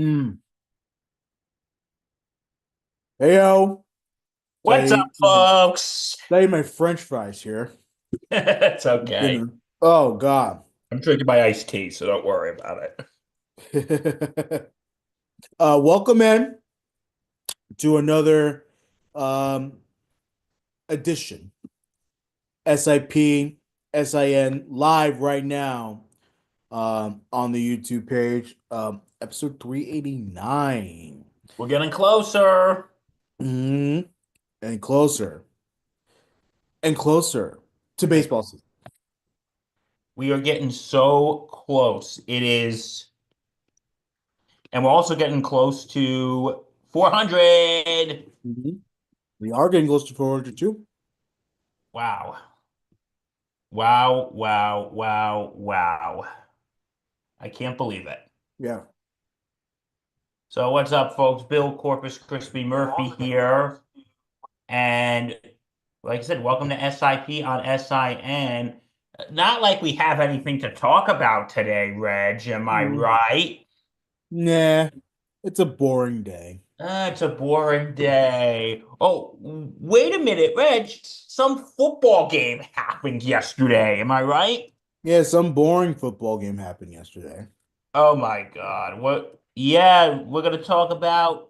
Mm. Hey yo, What's up, folks? say my French fries here. It's okay. Dinner. Oh God. I'm drinking my iced tea, so don't worry about it. Welcome in to another um edition. SIP SIN live right now on the YouTube page. Episode 389. We're getting closer. hmm And closer and closer to baseball season. We are getting so close. It is, and we're also getting close to 400. Mhm. We are getting close to 400 too. Wow. Wow, wow, wow, wow. I can't believe it. Yeah. So what's up, folks? Bill Corpus Crispy Murphy here. And like I said, welcome to SIP on SIN. Not like we have anything to talk about today, Reg. Am I Mm. right? Nah, it's a boring day. It's a boring day. Oh, wait a minute, Reg. Some football game happened yesterday. Am I right? Yeah, some boring football game happened yesterday. Oh my God. What? Yeah, we're gonna talk about.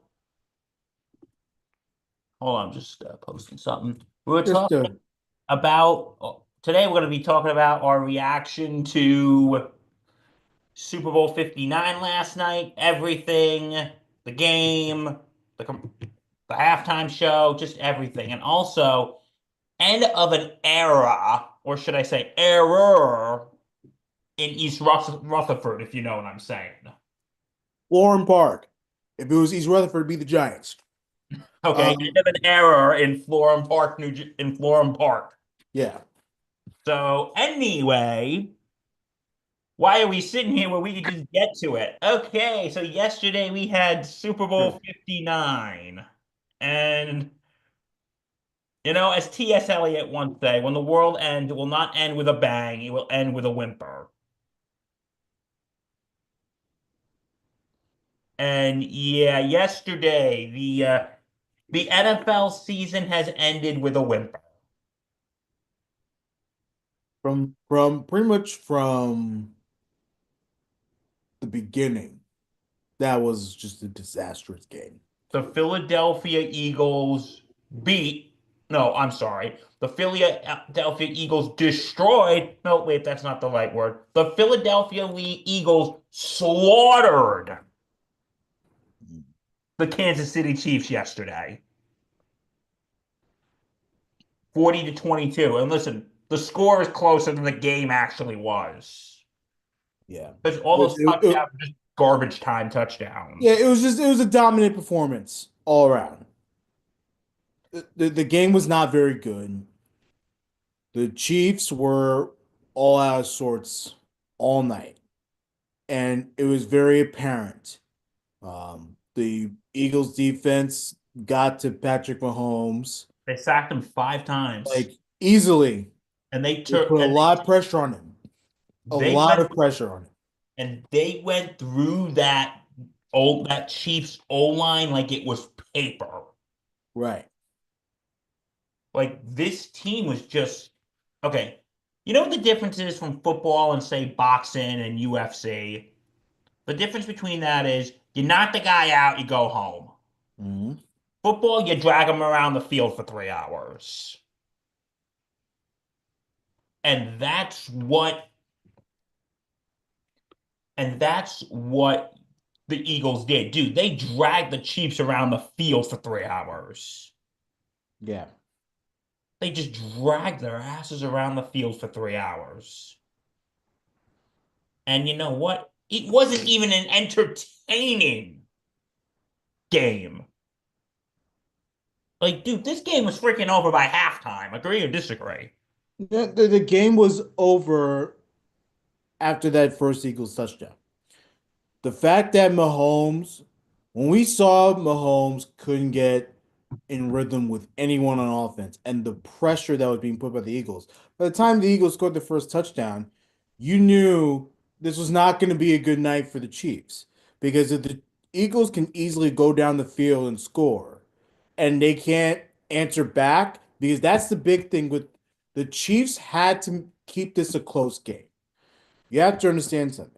Hold on, I'm just posting something. We're Just talking about today. We're gonna be talking about our reaction to Super Bowl 59 last night, everything, the game, the, the halftime show, just everything. And also, end of an era, or should I say, error in Rutherford, if you know what I'm saying. Florham Park. If it was East Rutherford, it'd be the Giants. Okay, end Um, of an error in Florham Park, in Florham Park. yeah. So, anyway, why are we sitting here where we could just get to it? Okay, so yesterday we had Super Bowl 59. And, as T.S. Eliot once said, when the world ends, it will not end with a bang, it will end with a whimper. And yeah, yesterday the NFL season has ended with a whimper. From pretty much from the beginning, that was just a disastrous game. The Philadelphia Eagles beat, no, I'm sorry. The Philadelphia Eagles destroyed, no, wait, that's not the right word. The Philadelphia Eagles slaughtered the Kansas City Chiefs yesterday, 40 to 22. And listen, the score is closer than the game actually was. Yeah. Because all It, those it, touchdowns it- were just garbage time yeah, touchdowns. it was a dominant performance all around. The game was not very good. The Chiefs were all out of sorts all night, and it was very apparent. The Eagles defense got to Patrick Mahomes They sacked him 5 times. like easily. And they They took put a and lot of pressure on him. A they lot went of pressure on him. they went through that Chiefs O line like it was paper. Right. Like this team was just okay. You know what the difference is from football and say boxing and UFC? The difference between that is you knock the guy out, you go home. Mhm. Football, you drag him around the field for 3 hours. And that's what the Eagles did. Dude, they dragged the Chiefs around the field for 3 hours. Yeah. They just dragged their asses around the field for 3 hours. And you know what? It wasn't even an entertaining game. Like, dude, this game was freaking over by halftime. Agree or disagree? The game was over after that first Eagles touchdown. The fact that Mahomes, when we saw Mahomes couldn't get in rhythm with anyone on offense and the pressure that was being put by the Eagles, by the time the Eagles scored the first touchdown, you knew this was not going to be a good night for the Chiefs because if the Eagles can easily go down the field and score, and they can't answer back because that's the big thing with the Chiefs had to keep this a close game. You have to understand something.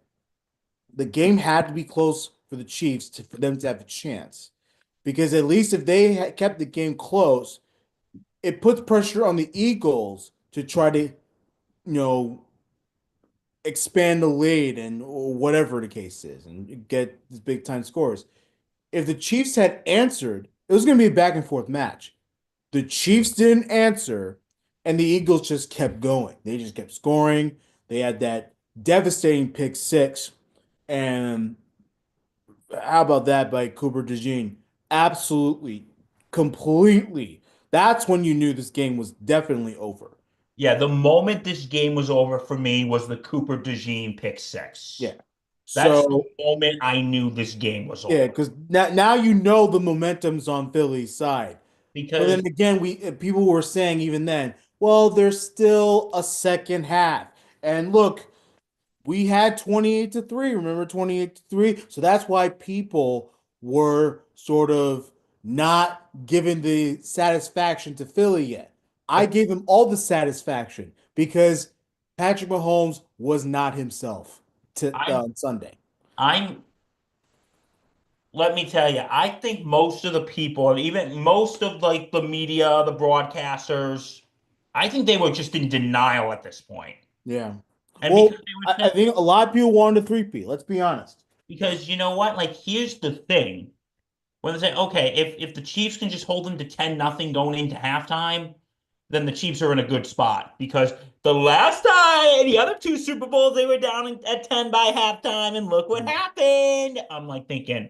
The game had to be close for the Chiefs for them to have a chance. Because at least if they had kept the game close, it puts pressure on the Eagles to try to, expand the lead and or whatever the case is and get these big time scores. If the Chiefs had answered, it was going to be a back and forth match. The Chiefs didn't answer, and the Eagles just kept going. They just kept scoring. They had that devastating pick six. And how about that by Cooper DeJean? Absolutely, completely. That's when you knew this game was definitely over. Yeah, the moment this game was over for me was the Cooper DeJean pick Yeah. six. That's the So, moment I knew this game was yeah, over. because now you know the momentum's on Philly's side. But Because then again, we people were saying even then, well, there's still a second half. And look, we had 28 to 3. Remember 28 to 3? So that's why people were sort of not giving the satisfaction to Philly yet. I but gave him all the satisfaction because Patrick Mahomes was not himself to I'm Sunday. I'm let me tell you, I think most of the people, and even most of like the media, the broadcasters, I think they were just in denial at this point. Yeah. And because Well, they were I saying, think a lot of people wanted a three-peat. Let's be honest. because you know what? Like, here's the thing. When they say, okay, if the Chiefs can just hold them to 10-0 going into halftime, then the Chiefs are in a good spot. Because the last time, the other two Super Bowls, they were down at 10 by halftime, and look what happened. I'm like thinking,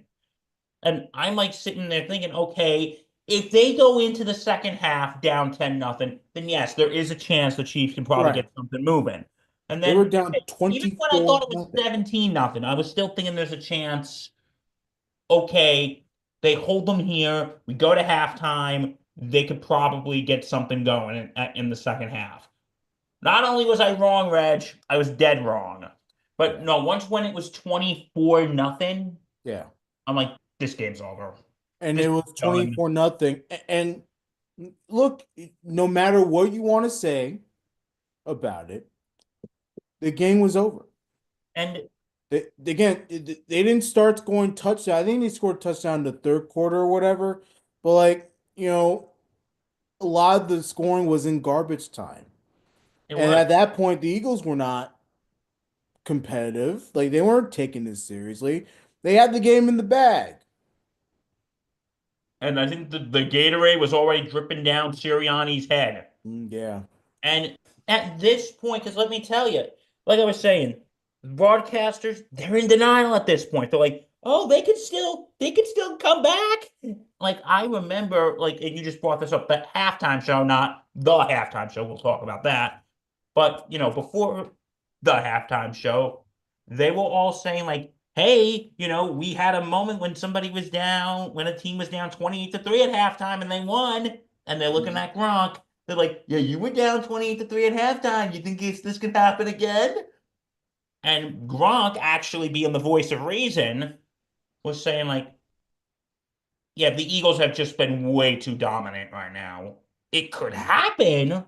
and I'm like sitting there thinking, okay, if they go into the second half down 10-0, then yes, there is a chance the Chiefs can probably Right. get something moving. And They were then down even when I thought 24 it was nothing. 17-0, I was still thinking there's a chance, okay, they hold them here, we go to halftime, they could probably get something going in the second half. Not only was I wrong, Reg, I was dead wrong. But Yeah. no, once when it was 24-0, Yeah. I'm like, this game's over. And This it is was done. 24 nothing. And look, no matter what you want to say about it, the game was over. And Again, they didn't start scoring touchdown. I think they scored touchdown in the third quarter or whatever. But like, a lot of the scoring was in garbage time. it And was. at that point, the Eagles were not competitive. Like they weren't taking this seriously. They had the game in the bag. And I think the Gatorade was already dripping down Sirianni's head. Yeah. And at this point, because let me tell you, like I was saying, broadcasters, they're in denial at this point. They're like, oh, they could still come back. Like I remember, like, and you just brought this up, the halftime show, not the halftime show. We'll talk about that. But before the halftime show, they were all saying like, hey, we had a moment when somebody was down, when a team was down 28-3 at halftime and they won, and they're looking at Gronk. They're like, yeah, you were down 28-3 at halftime. You think this could happen again? And Gronk, actually being the voice of reason, was saying, like, yeah, the Eagles have just been way too dominant right now. It could happen,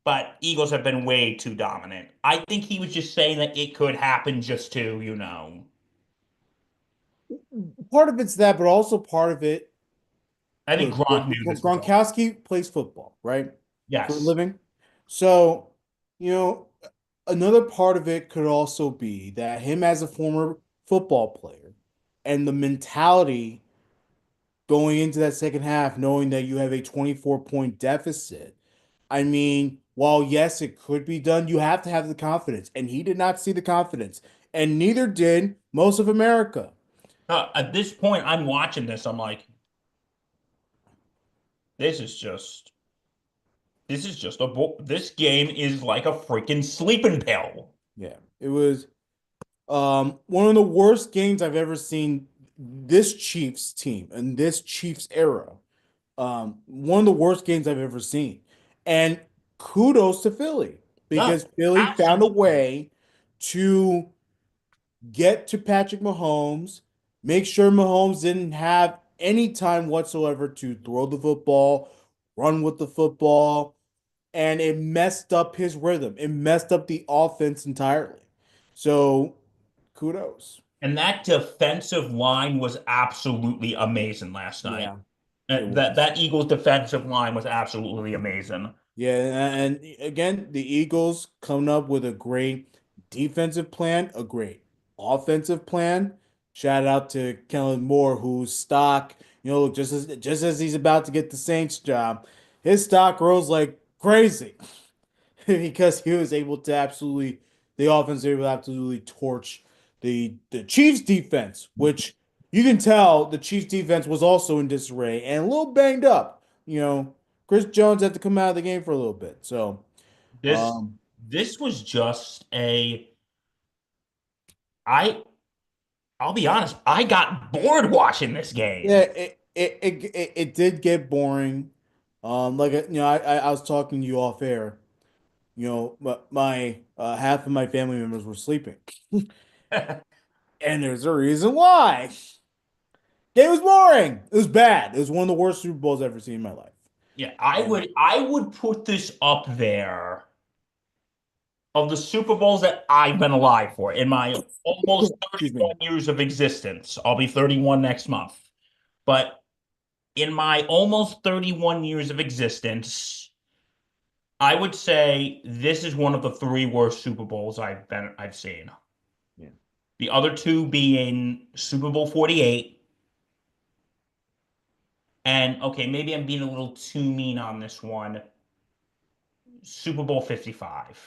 but Eagles have been way too dominant. I think he was just saying that it could happen just to. Part of it's that, but also part of it. I think Look, Gronk knew this was all. Gronkowski plays football, right? For a Yes. living. So, you know, another part of it could also be that him as a former football player and the mentality going into that second half, knowing that you have a 24-point deficit. I mean, while yes, it could be done, you have to have the confidence. And he did not see the confidence. And neither did most of America. At this point, I'm watching this. I'm like, this is just this game is like a freaking sleeping pill. Yeah. It was one of the worst games I've ever seen this Chiefs team and this Chiefs era. One of the worst games I've ever seen. And kudos to Philly No, because Philly found a absolutely. way to get to Patrick Mahomes, Make sure Mahomes didn't have any time whatsoever to throw the football, run with the football, and it messed up his rhythm. It messed up the offense entirely. So kudos. And that defensive line was absolutely amazing last night. Yeah, it was. That Eagles defensive line was absolutely amazing. Yeah, and again, the Eagles coming up with a great defensive plan, a great offensive plan. Shout out to Kellen Moore, whose stock, just as he's about to get the Saints job, his stock rose like crazy because he was able to absolutely the offense was able to absolutely torch the Chiefs defense, which you can tell the Chiefs defense was also in disarray and a little banged up. Chris Jones had to come out of the game for a little bit. So, This um, this was just a I I'll be honest, I got bored watching this yeah, game. it did get boring. I was talking to you off air. My half of my family members were sleeping, and there's a reason why. It was boring. It was bad. It was one of the worst Super Bowls I've ever seen in my life. Yeah, And I would put this up there of the Super Bowls that I've been alive for in my almost excuse me. 31 years of existence. I'll be 31 next month. But in my almost 31 years of existence, I would say this is one of the three worst Super Bowls I've seen. Yeah. The other two being Super Bowl 48 and okay, maybe I'm being a little too mean on this one. Super Bowl 55.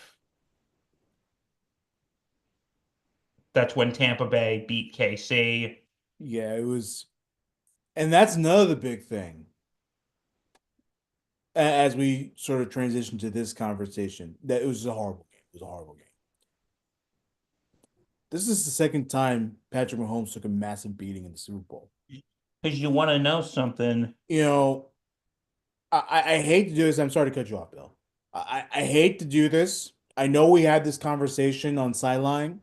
That's when Tampa Bay beat KC. Yeah, it was, and that's another big thing as we sort of transition to this conversation. That it was a horrible game. It was a horrible game. This is the second time Patrick Mahomes took a massive beating in the Super Bowl. Because you want to know something. You know, I hate to do this. I'm sorry to cut you off, Bill. I hate to do this. I know we had this conversation on sideline,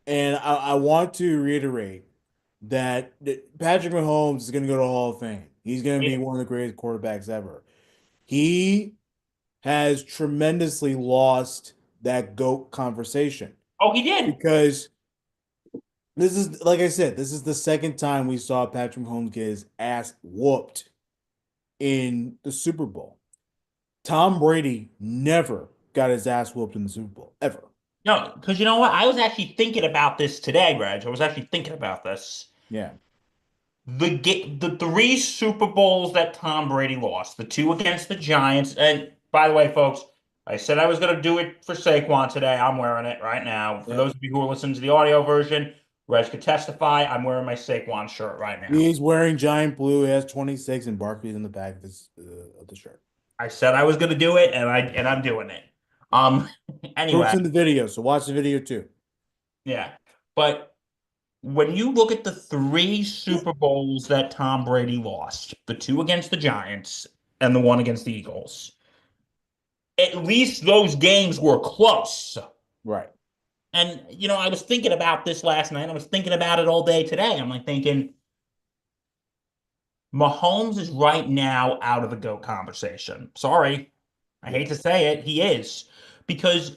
and I want to reiterate that Patrick Mahomes is going to go to the Hall of Fame. He's going to be one of the greatest quarterbacks ever. He has tremendously lost that GOAT conversation Oh, he did. because this is, like I said, this is the second time we saw Patrick Mahomes get his ass whooped in the Super Bowl. Tom Brady never got his ass whooped in the Super Bowl, ever. No, because you know what? I was actually thinking about this today, Reg. I was actually thinking about this. Yeah. The three Super Bowls that Tom Brady lost, the two against the Giants, and by the way, folks, I said I was going to do it for Saquon today. I'm wearing it right now. For Yep. those of you who are listening to the audio version, Reg could testify. I'm wearing my Saquon shirt right now. He's wearing giant blue. He has 26 and Barkley's in the back of the shirt. I said I was going to do it, and I'm doing it. Um. Proof's Anyway, in the video, so watch the video too. yeah, but when you look at the three Super Bowls that Tom Brady lost, the two against the Giants and the one against the Eagles, at least those games were close. Right. And, I was thinking about this last night. I was thinking about it all day today. I'm like thinking, Mahomes is right now out of the GOAT conversation. Sorry. I Yeah. hate to say it. He is. Because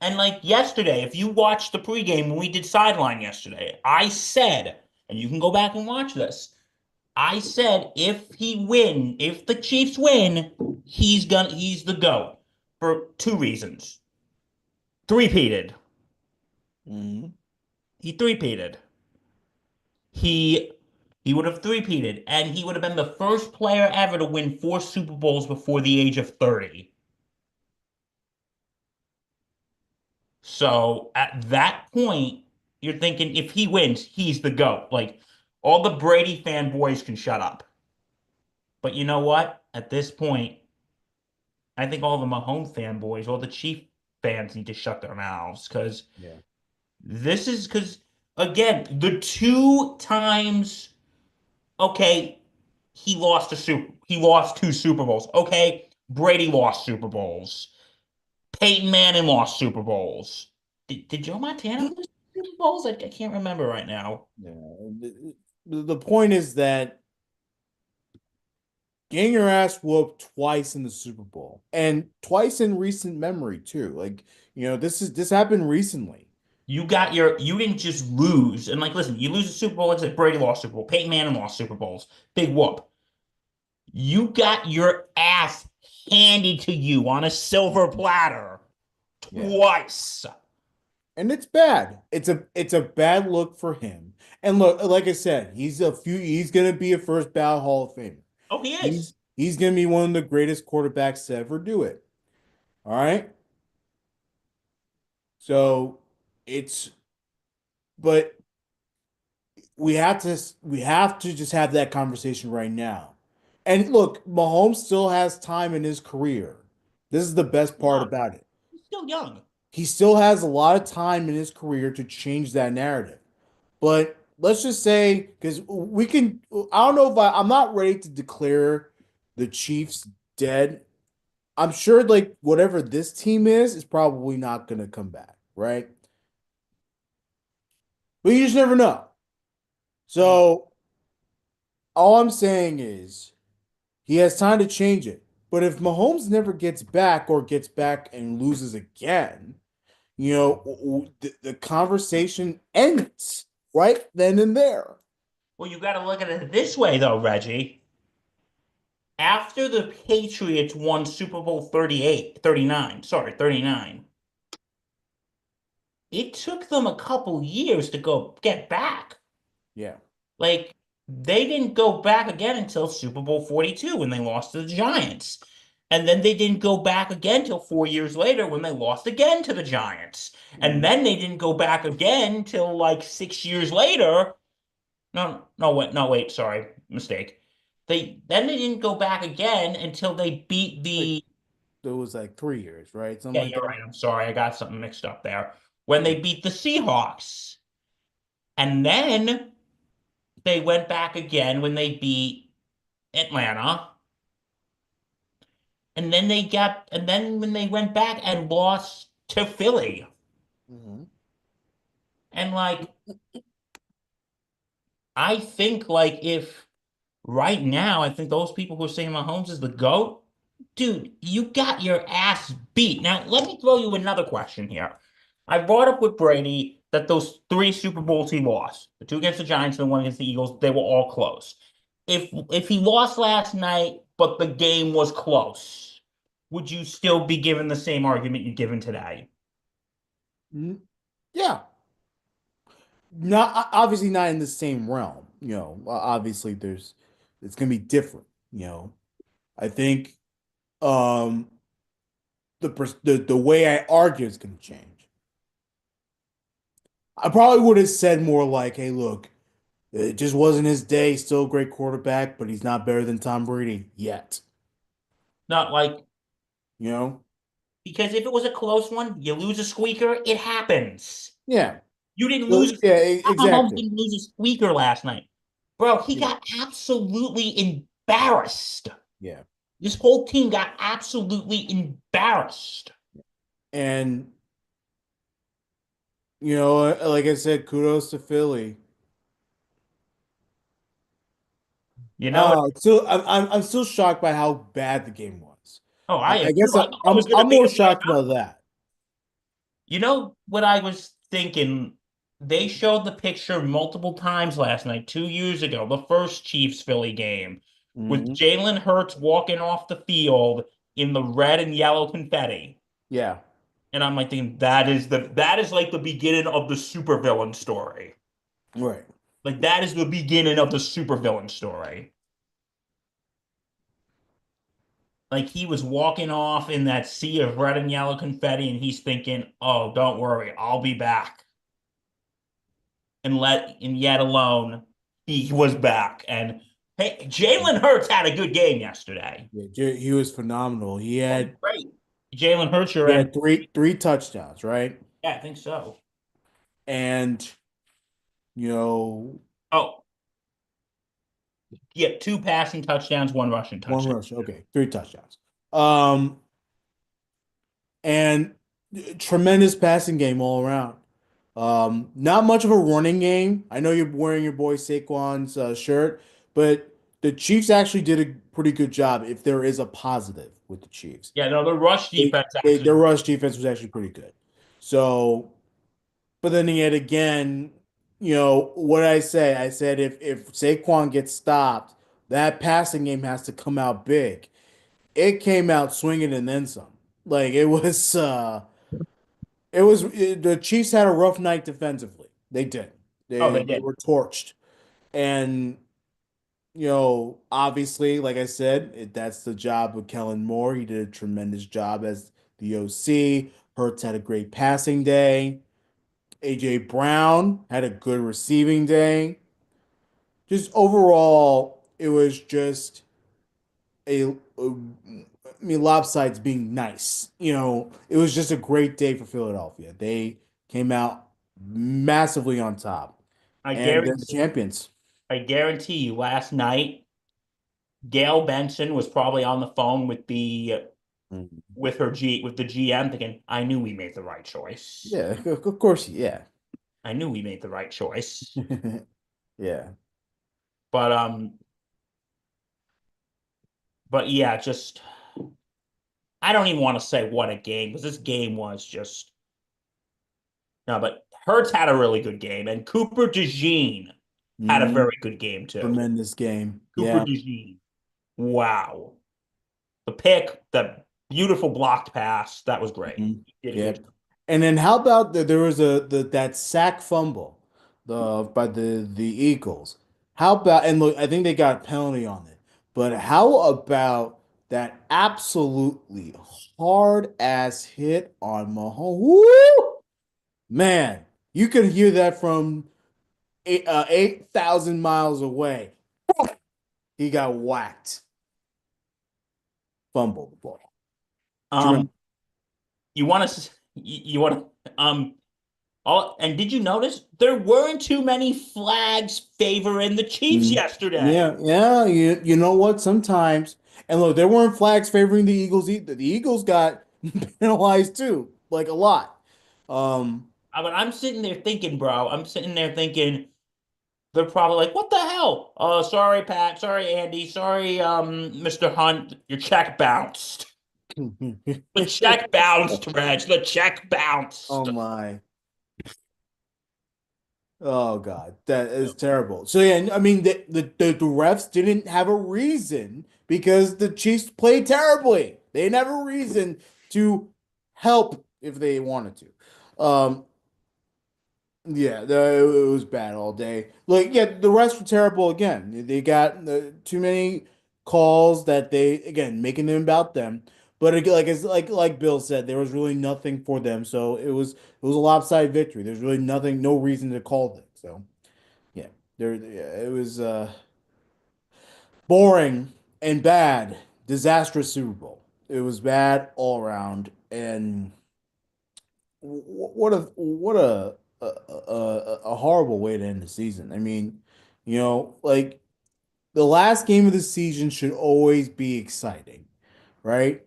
and like yesterday, if you watched the pregame when we did sideline yesterday, I said, and you can go back and watch this. I said if the Chiefs win, he's the GOAT for two reasons. Three-peated. Mhm. He three-peated. He he would have three-peated, and he would have been the first player ever to win four Super Bowls before the age of 30. So at that point, you're thinking if he wins, he's the GOAT. Like all the Brady fanboys can shut up. But you know what? At this point, I think all the Mahomes fanboys, all the Chief fans need to shut their mouths Yeah. because again, the two times, okay, he lost two Super Bowls. Okay, Brady lost Super Bowls. Peyton Manning lost Super Bowls. Did Joe Montana lose? Super Bowls? I can't remember right now. Yeah. The point is that getting your ass whooped twice in the Super Bowl and twice in recent memory too. Like, this happened recently. You didn't just lose. And like, listen, you lose a Super Bowl, like I said, Brady lost Super Bowl, Peyton Manning lost Super Bowls. Big whoop. You got your ass handed to you on a silver platter Yeah. twice. And it's bad. It's a bad look for him. And look, like I said, he's gonna be a first ballot Hall of Famer. Oh, he is. He's gonna be one of the greatest quarterbacks to ever do it. All right. So it's but we have to just have that conversation right now. And look, Mahomes still has time in his career. This is the best part Young. about it. He's still young. He still has a lot of time in his career to change that narrative. But let's just say, because I don't know if I'm not ready to declare the Chiefs dead. I'm sure like whatever this team is probably not going to come back, right? But you just never know. Mm. So all I'm saying is he has time to change it. But if Mahomes never gets back or gets back and loses again, the conversation ends right then and there. Well, you got to look at it this way, though, Reggie. After the Patriots won Super Bowl 38, 39, sorry, 39, it took them a couple years to go get back. Yeah. Like, they didn't go back again until Super Bowl 42 when they lost to the Giants. And then they didn't go back again till 4 years later when they lost again to the Giants. And Mhm. then they didn't go back again till like 6 years later. No, no, wait, no, wait, sorry, mistake. They didn't go back again until they beat Like the. it was like 3 years, right? Something Yeah, like you're that. right. I'm sorry, I got something mixed up there. When Yeah. they beat the Seahawks. And then they went back again when they beat Atlanta. And then when they went back and lost to Philly. Hmm. And like, I think like if right now, I think those people who are saying Mahomes is the GOAT, dude, you got your ass beat. Now, let me throw you another question here. I brought up with Brady that those three Super Bowls he lost, the two against the Giants and the one against the Eagles, they were all close. If he lost last night, but the game was close, would you still be given the same argument you're given today? Yeah. Not obviously not in the same realm. Obviously it's gonna be different. I think um the way I argue is gonna change. I probably would have said more like, "Hey, look, it just wasn't his day. Still a great quarterback, but he's not better than Tom Brady yet." Not like You know? because if it was a close one, you lose a squeaker, it happens. Yeah. You didn't lose. Yeah, Mahomes exactly. didn't lose a squeaker last night, bro. He Yeah. got absolutely embarrassed. Yeah. This whole team got absolutely embarrassed. And like I said, kudos to Philly. You know what? I'm still shocked by how bad the game was. Oh, I, I am I too. guess I thought it was going to I'm be more a shocked blowout. about that. You know what I was thinking? They showed the picture multiple times last night, 2 years ago, the first Chiefs Philly game, with Hmm. Jalen Hurts walking off the field in the red and yellow confetti. Yeah. And I'm like thinking that is like the beginning of the supervillain story. Right. Like that is the beginning of the supervillain story. Like he was walking off in that sea of red and yellow confetti, and he's thinking, "Oh, don't worry, I'll be back." And yet alone, he was back. And hey, Jalen Hurts had a good game yesterday. Yeah, he was phenomenal. He Oh, had great. Jalen Hurts, your he had MVP. three touchdowns, right? Yeah, I think so. And you know, Oh, yeah, two passing touchdowns, one rushing one touchdown. rush. Okay, three touchdowns. And tremendous passing game all around. Not much of a running game. I know you're wearing your boy Saquon's shirt, but the Chiefs actually did a pretty good job. If there is a positive with the Chiefs, Yeah, no, the rush defense their actually. rush defense was actually pretty good. So, but then yet again, what I say? I said if Saquon gets stopped, that passing game has to come out big. It came out swinging and then some. Like the Chiefs had a rough night defensively. They did. Oh, They they they did. were torched. And obviously, like I said, that's the job of Kellen Moore. He did a tremendous job as the OC. Hurts had a great passing day. AJ Brown had a good receiving day. Just overall, it was just I mean, lopsides being nice. It was just a great day for Philadelphia. They came out massively on top, I and they're guarantee, the champions. I guarantee you, last night, Gail Benson was probably on the phone Mhm. with the GM thinking, I knew we made the right choice. Yeah, of course, yeah. I knew we made the right choice. Yeah. But but yeah, just I don't even want to say what a game because this game was just no, but Hurts had a really good game, and Cooper DeJean had a Mhm. very good game too. Tremendous game. Cooper Yeah. DeJean, wow, the pick, the beautiful blocked pass, that was great. Mhm. He did a good Yep. job. And then how about there was that sack fumble by the Eagles. How about and look, I think they got a penalty on it. But how about that absolutely hard ass hit on Mahomes? Woo! Man, you could hear that from 8,000 miles away. He got whacked, fumbled the ball. Tremendous. Um, you want to you want to all and did you notice there weren't too many flags favoring the Chiefs Mm. yesterday? Yeah, yeah. You know what? Sometimes, and look, there weren't flags favoring the Eagles either. The Eagles got penalized too, like a lot. Um, I mean, I'm sitting there thinking, bro. I'm sitting there thinking they're probably like, "What the hell? Sorry, Pat. Sorry, Andy. Sorry, Mr. Hunt. Your check bounced. The check bounced, Reg. The check oh bounced." my. Oh God, that is terrible. So yeah, I mean the refs didn't have a reason because the Chiefs played terribly. They didn't have a reason to help if they wanted to. Yeah, it was bad all day. Like, yeah, the rest were terrible again. They got too many calls that they again making them about them. But again, like Bill said, there was really nothing for them. So it was a lopsided victory. There's really nothing, no reason to call them. So yeah, yeah, it was boring and bad, disastrous Super Bowl. It was bad all around, and what a horrible way to end the season. I mean, like the last game of the season should always be exciting, right?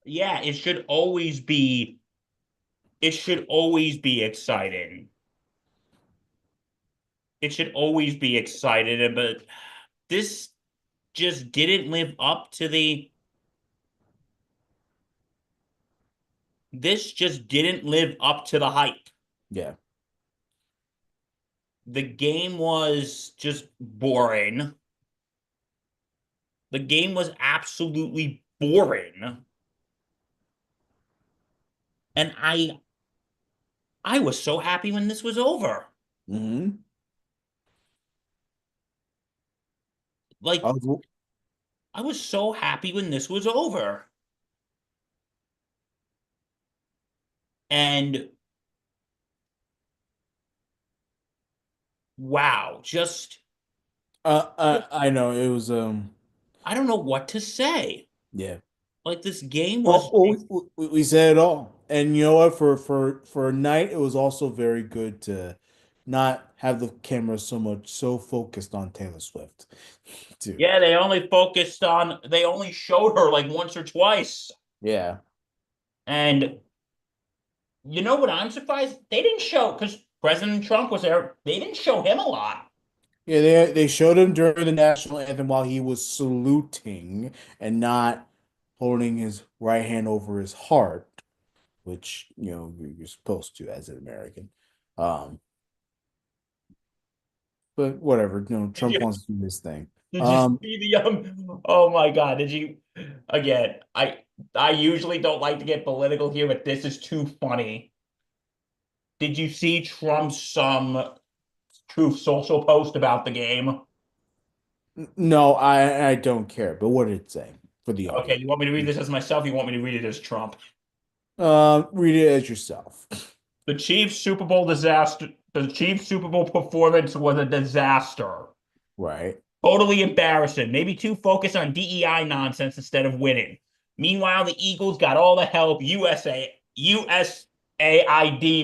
Yeah, it should always be. It should always be exciting. It should always be excited, but this just didn't live up to the. This just didn't live up to the hype. Yeah. The game was just boring. The game was absolutely boring. And I was so happy when this was over. Hmm. I Like was, I was so happy when this was over. And wow, just I know it was I don't know what to say. yeah. Like this game was Well, we said it all, and you know what? For a night, it was also very good to not have the camera so focused on Taylor Swift, too. yeah, they only showed her like once or twice. Yeah. And You know what I'm surprised? They didn't show because President Trump was there. They didn't show him a lot. Yeah, they showed him during the national anthem while he was saluting and not holding his right hand over his heart, which you're supposed to as an American. Um, but whatever, Did Trump you wants to do his thing. did you see the oh my God, did you again, I usually don't like to get political here, but this is too funny. Did you see Trump's Truth Social post about the game? No, I don't care. But what did it say for the Okay, audience? you want me to read this as myself? You want me to read it as Trump? Read it as yourself. The Chiefs Super Bowl disaster. The Chiefs Super Bowl performance was a disaster. Right. Totally embarrassing. Maybe too focused on DEI nonsense instead of winning. Meanwhile, the Eagles got all the help, USAID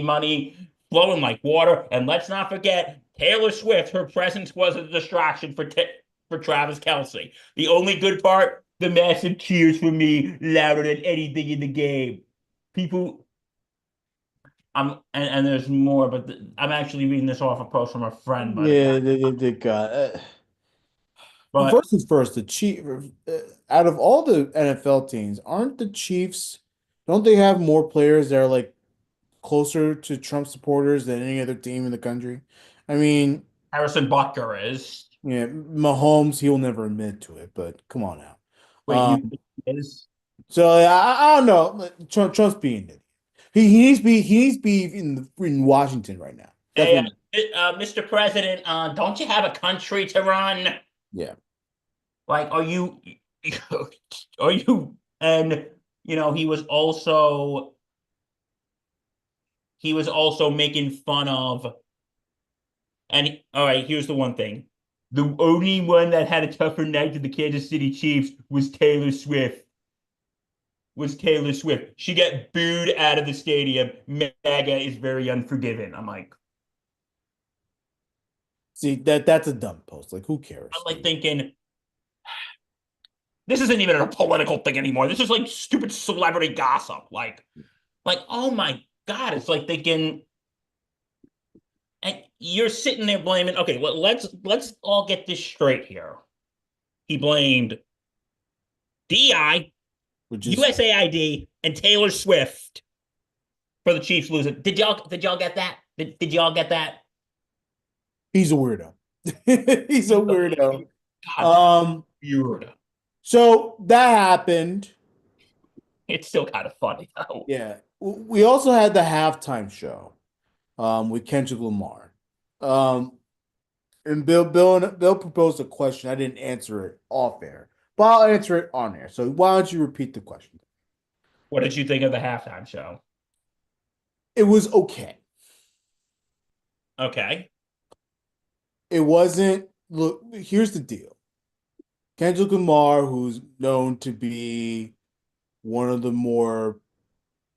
money flowing like water. And let's not forget Taylor Swift. Her presence was a distraction for Travis Kelce. The only good part, the massive cheers for me, louder than anything in the game. People, and there's more, but I'm actually reading this off a post from a friend, Yeah, they got. Well, but first things first, the Chief. Out of all the NFL teams, aren't the Chiefs? Don't they have more players that are like closer to Trump supporters than any other team in the country? I mean, Harrison Butker is. yeah, Mahomes, he'll never admit to it, but come on now. Wait, you Um, think he is? so I don't know. Trump's being it. He needs to be in Washington right now. That's Hey, what. Mr. President, don't you have a country to run? Yeah. Like, are you, are you, and he was also making fun of, all right, here's the one thing. The only one that had a tougher night than the Kansas City Chiefs was Taylor Swift. She got booed out of the stadium. MAGA is very unforgiving. See that's a dumb post. Like, who I'm cares, like dude? thinking, this isn't even a political thing anymore. This is like stupid celebrity gossip. Oh my God, it's like thinking, and you're sitting there blaming. Okay, let's all get this straight here. He blamed DI, Which is USAID, and Taylor Swift for the Chiefs losing. Did y'all get that? Did y'all get that? he's a weirdo. He's a weirdo. God, that's Um, weird. so that happened. It's still kind of funny though. Yeah. We also had the halftime show with Kendrick Lamar. Um, and Bill proposed a question. I didn't answer it off air, but I'll answer it on air. So why don't you repeat the question? What did you think of the halftime show? It was okay. Okay. It wasn't. Look, here's the deal. Kendrick Lamar, who's known to be one of the more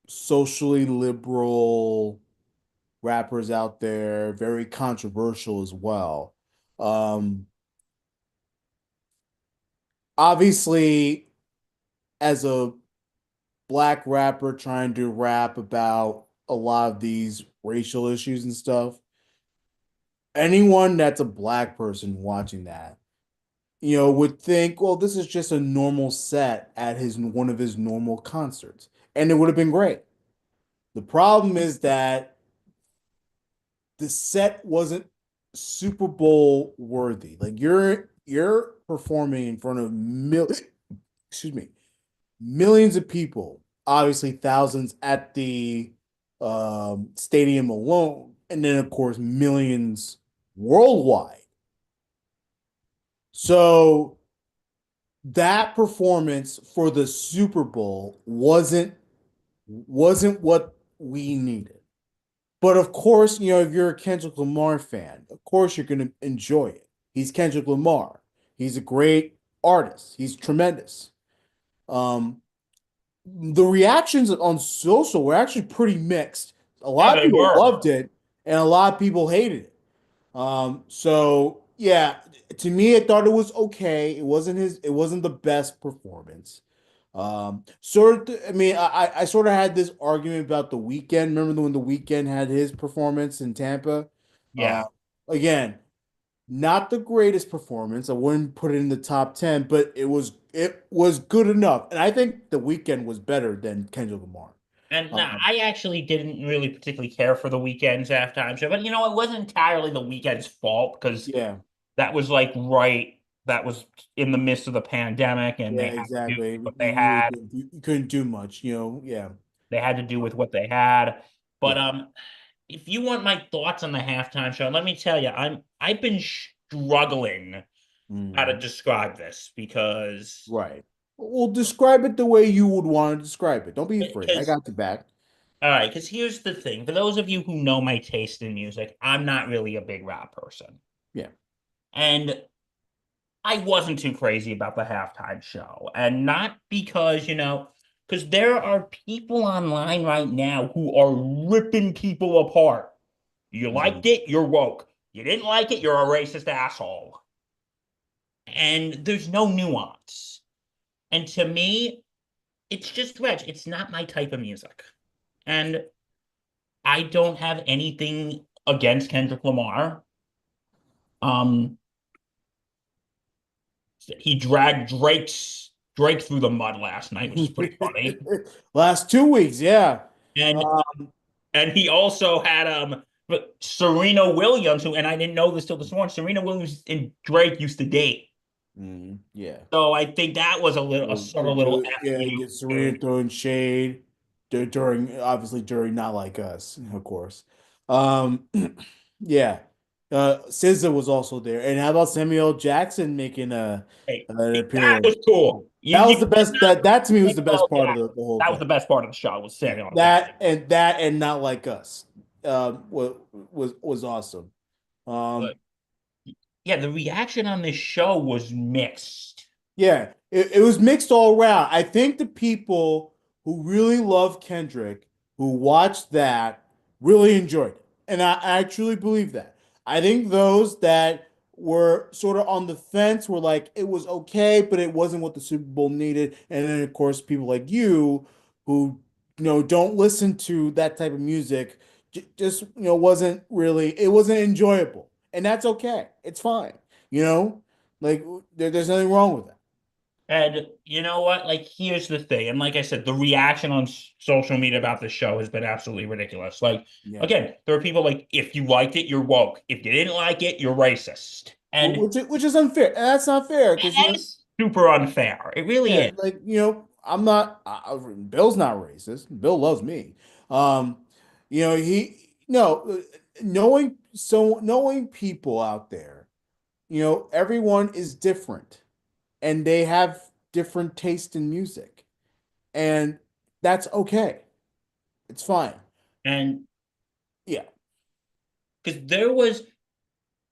socially liberal rappers out there, very controversial as well. Um, Obviously, as a black rapper trying to rap about a lot of these racial issues and stuff, anyone that's a black person watching that, would think, well, this is just a normal set at his one of his normal concerts, and it would have been great. The problem is that the set wasn't Super Bowl worthy. Like you're performing in front of excuse me, millions of people, obviously thousands at the stadium alone, and then of course millions worldwide. So that performance for the Super Bowl wasn't what we needed. But of course, if you're a Kendrick Lamar fan, of course you're going to enjoy it. He's Kendrick Lamar. He's a great artist. He's tremendous. Um, the reactions on social were actually pretty mixed. A Yeah, lot of they people were. loved it, and a lot of people hated it. So yeah, to me, I thought it was okay. It wasn't the best performance, I mean, I sort of had this argument about the weekend. Remember when the weekend had his performance in Tampa? Uh, Yeah. again, not the greatest performance. I wouldn't put it in the top 10, but it was good enough. And I think the weekend was better than Kendrick Lamar. And Um, I actually didn't really particularly care for the weekend's halftime show, but it wasn't entirely the weekend's fault because yeah, that was like that was in the midst of the pandemic and yeah, they had to do exactly. what they You really had. couldn't do much, yeah, They had to do with what they had. But yeah. if you want my thoughts on the halftime show, let me tell you, I've been struggling how to Mhm. describe this Right. Well, describe it the way you would want to describe it. Don't be afraid. I because got your back. all right, because here's the thing. For those of you who know my taste in music, I'm not really a big rap person. Yeah. And I wasn't too crazy about the halftime show. And not because, because there are people online right now who are ripping people apart. You liked Mhm. it, you're woke. You didn't like it, you're a racist asshole. And there's no nuance. And to me, it's just Reg. It's not my type of music. And I don't have anything against Kendrick Lamar. Um, he dragged Drake through the mud last night, which is pretty funny. Last 2 weeks, yeah. And Uh, he also had Serena Williams, who and I didn't know this till this morning. Serena Williams and Drake used to date. yeah. So I think that was a subtle little F Yeah, you get to Serena throwing shade during obviously during not like us, of course. Um, yeah. SZA was also there, and how about Samuel L. Jackson making an that was appearance? cool. That You was the best. That to me was like the best Samuel part of Jackson. the whole That was thing. the best part of the show was Yeah, Samuel L. Jackson. that and not like us. Was awesome. But Um, yeah, the reaction on this show was mixed. Yeah, it was mixed all around. I think the people who really love Kendrick, who watched that, really enjoyed it. And I truly believe that. I think those that were sort of on the fence were like, it was okay, but it wasn't what the Super Bowl needed. And then, of course, people like you who, don't listen to that type of music, just, it wasn't enjoyable. And that's okay. It's fine. You know, like there's nothing wrong with that. And you know what? Like, here's the thing. And like I said, the reaction on social media about this show has been absolutely ridiculous. Like, Yeah. again, there are people like, if you liked it, you're woke. If you didn't like it, you're racist. And Which is unfair. And that's not fair because that is super unfair. It really yeah, is. like I'm not. Bill's not racist. Bill loves me. Um, he no knowing people out there. Everyone is different, and they have different taste in music, and that's okay. It's fine. And Yeah. because there was,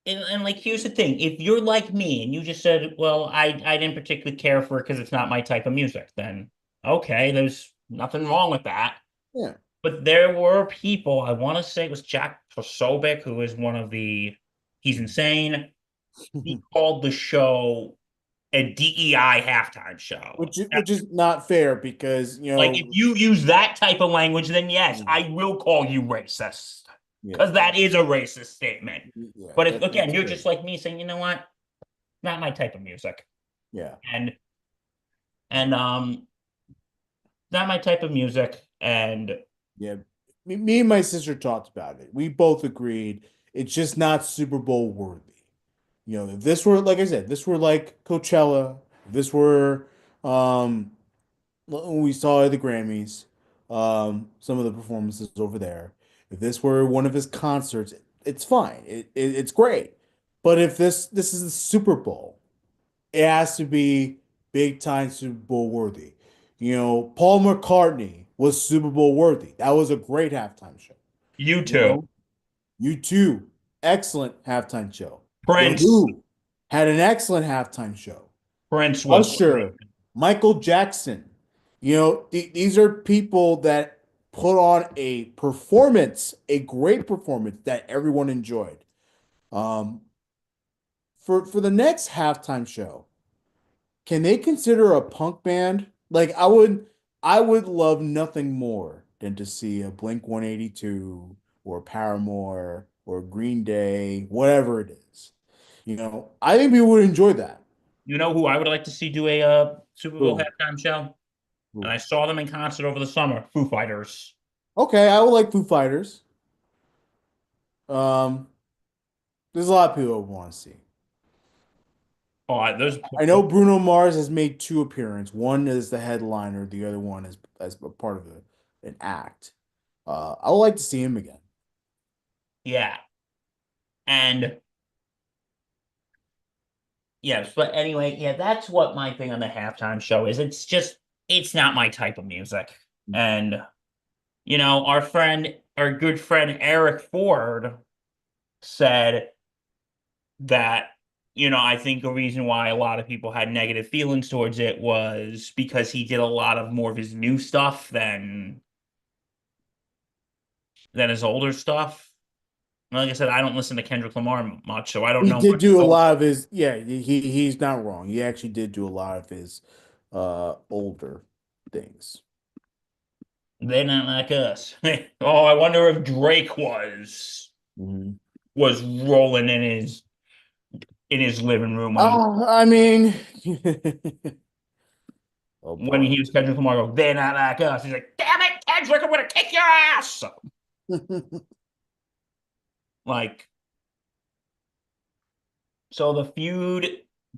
and like, here's the thing. If you're like me and you just said, well, I didn't particularly care for it because it's not my type of music, then okay, there's nothing wrong with that. Yeah. But there were people, I want to say it was Jack Posobiec, who is he's insane. He called the show a DEI halftime show. Which is not fair because Like, if you use that type of language, then yes, mm, I will call you racist yeah, because that is a racist statement. yeah, But if, that's again, you're fair. just like me saying, you know what, not my type of music, Yeah. and and not my type of music, and Yeah. Me and my sister talked about it. We both agreed it's just not Super Bowl worthy. If this were, like I said, this were like Coachella, if this were when we saw at the Grammys, some of the performances over there. If this were one of his concerts, it's fine. It's great. But if this is the Super Bowl, it has to be big time Super Bowl worthy. Paul McCartney was Super Bowl worthy. That was a great halftime show. you You too. know, U2, excellent halftime show. The Prince, Who had an excellent halftime show. Prince was Usher, Michael Jackson. These are people that put on a performance, a great performance that everyone enjoyed. Um, for the next halftime show, can they consider a punk band? Like I would love nothing more than to see a Blink 182 or Paramore or Green Day, whatever it is. I think people would enjoy that. You know who I would like to see do a Super Bowl Ooh, halftime show? And ooh. I saw them in concert over the summer. Foo Fighters. Okay, I would like Foo Fighters. Um, there's a lot of people I want to see. Oh, those. I know Bruno Mars has made two appearances. One is the headliner, the other one is as a part of an act. I would like to see him again. Yeah, and yes, but anyway, yeah, that's what my thing on the halftime show is. It's not my type of music. And our good friend Eric Ford said that, I think the reason why a lot of people had negative feelings towards it was because he did a lot of more of his new stuff than his older stuff. Like I said, I don't listen to Kendrick Lamar much, so I don't He know did much. do a lot of his, yeah, he's not wrong. He actually did do a lot of his older things. They're not like us. Oh, I wonder if Drake Mhm. was rolling in his living room I mean, oh when boy. he was Kendrick Lamar. Go, they're not like us. He's like, damn it, Kendrick, I'm gonna kick your ass. Like, so the feud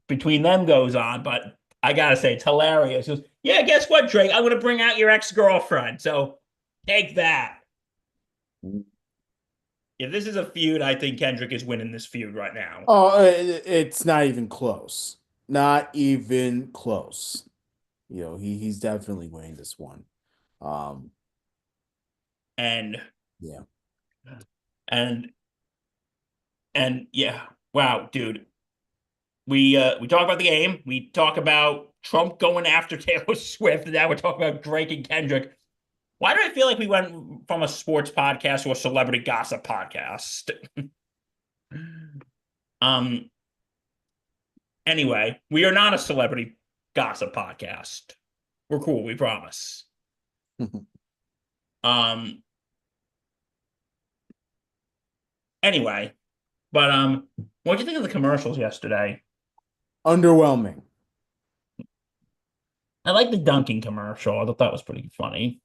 between them goes on, but I gotta say, it's hilarious. He goes, yeah, guess what, Drake? I'm gonna bring out your ex-girlfriend. So take that. If this is a feud, I think Kendrick is winning this feud right now. Oh, it's not even close. Not even close. He's definitely winning this one. Um, And yeah. and and yeah, wow, dude. We talk about the game. We talk about Trump going after Taylor Swift, and now we're talking about Drake and Kendrick. Why do I feel like we went from a sports podcast to a celebrity gossip podcast? Um. Anyway, we are not a celebrity gossip podcast. We're cool. We promise. Um. Anyway, but what do you think of the commercials yesterday? Underwhelming. I like the dunking commercial. I thought that was pretty funny.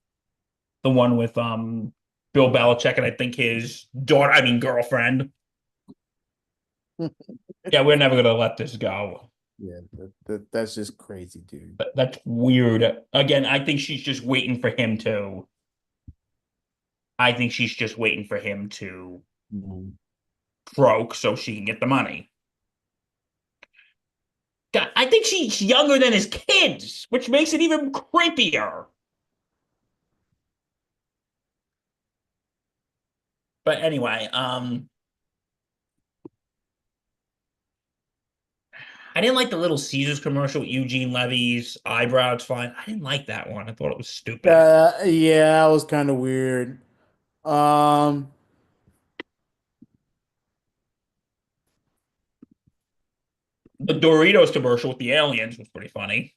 The one with Bill Belichick and I think his daughter, I mean girlfriend. Yeah, we're never gonna let this go. Yeah, that's just crazy, dude. That's weird. Again, I think she's just waiting for him to. I think she's just waiting for him to Mhm. croak so she can get the money. God, I think she's younger than his kids, which makes it even creepier. But anyway, I didn't like the Little Caesars commercial with Eugene Levy's eyebrows fine. I didn't like that one. I thought it was stupid. Yeah, that was kind of weird. Um, The Doritos commercial with the aliens was pretty funny.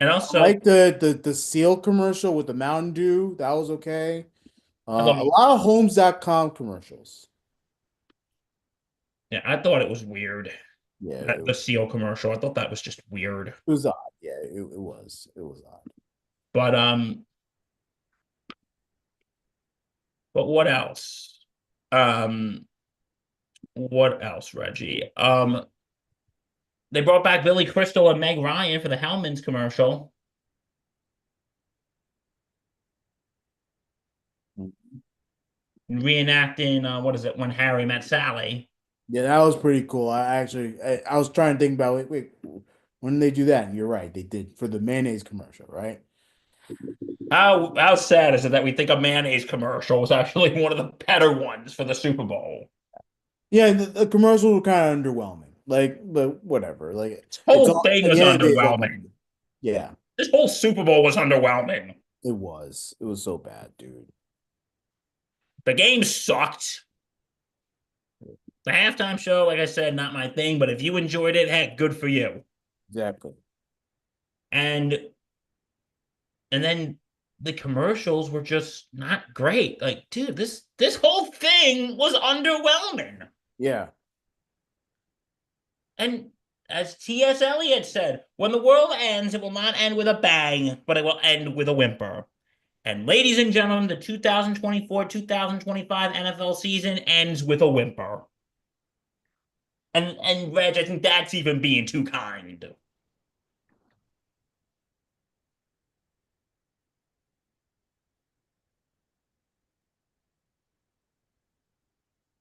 And I also, like the seal commercial with the Mountain Dew. That was okay. I thought, A lot of Homes.com commercials. yeah, I thought it was weird. Yeah, That the seal commercial, I thought that was just weird. it was odd. Yeah, it was. It was odd. But what else? Um, what else, Reggie? They brought back Billy Crystal and Meg Ryan for the Hellman's commercial, reenacting what is it, when Harry met Sally. Yeah, that was pretty cool. I was trying to think about wait, when did they do that? And you're right, they did for the mayonnaise commercial, right? How sad is it that we think a mayonnaise commercial was actually one of the better ones for the Super Bowl? Yeah, the commercials were kind of underwhelming. Like, but whatever. Like, This it's whole all thing at was the end of the day, it's all underwhelming. marketing. Yeah, This whole Super Bowl was underwhelming. it was. It was so bad, dude. The game sucked. The halftime show, like I said, not my thing, but if you enjoyed it, heck, good for you. Exactly. And and then the commercials were just not great. Like, dude, this whole thing was underwhelming. Yeah. And as T.S. Eliot said, when the world ends, it will not end with a bang, but it will end with a whimper. And ladies and gentlemen, the 2024-2025 NFL season ends with a whimper. And Reg, I think that's even being too kind.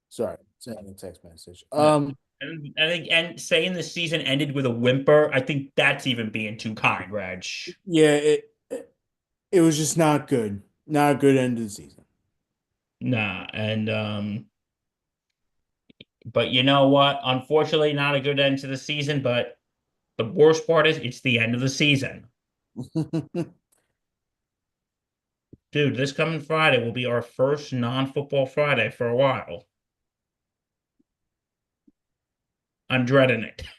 Sorry, sending a text message. And I think and saying the season ended with a whimper, I think that's even being too kind, Reg. Yeah, it was just not good. Not a good end of the season. Nah, and but you know what? Unfortunately, not a good end to the season, but the worst part is it's the end of the season. Dude, this coming Friday will be our first non-football Friday for a while. I'm dreading it. Yeah,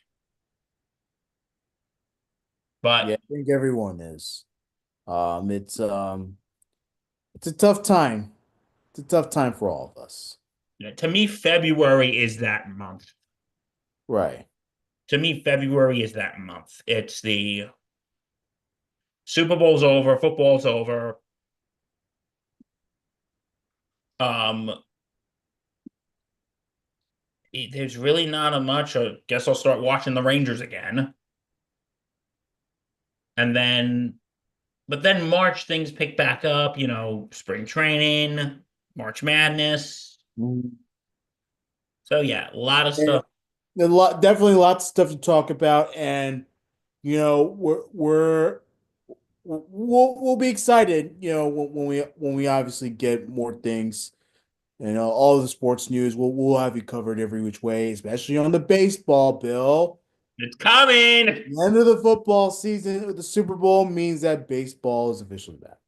But I think everyone is. It's it's a tough time. It's a tough time for all of us. to me, February is that month. Right. To me, February is that month. It's the Super Bowl's over, football's over. Um, there's really not a much. I guess I'll start watching the Rangers again, and then, but then March things pick back up. You know, spring training, March Madness. Mhm. So yeah, a lot of And stuff. definitely lots of stuff to talk about, and we'll be excited, when we obviously get more things. All the sports news. We'll have you covered every which way, especially on the baseball, Bill. It's coming. The end of the football season with the Super Bowl means that baseball is officially back.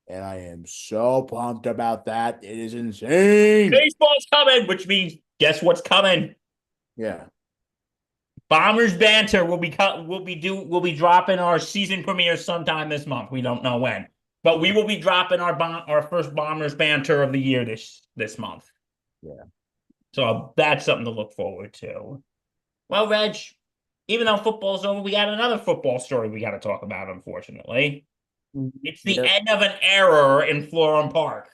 And I am so pumped about that. It is insane. Baseball's coming, which means guess what's coming? Yeah. Bombers banter will be dropping our season premiere sometime this month. We don't know when, but we will be dropping our first Bombers banter of the year this month. Yeah. So that's something to look forward to. Well, Reg, even though football's over, we got another football story we got to talk about. Unfortunately, Mhm. it's the Yeah. end of an era in Florham Park.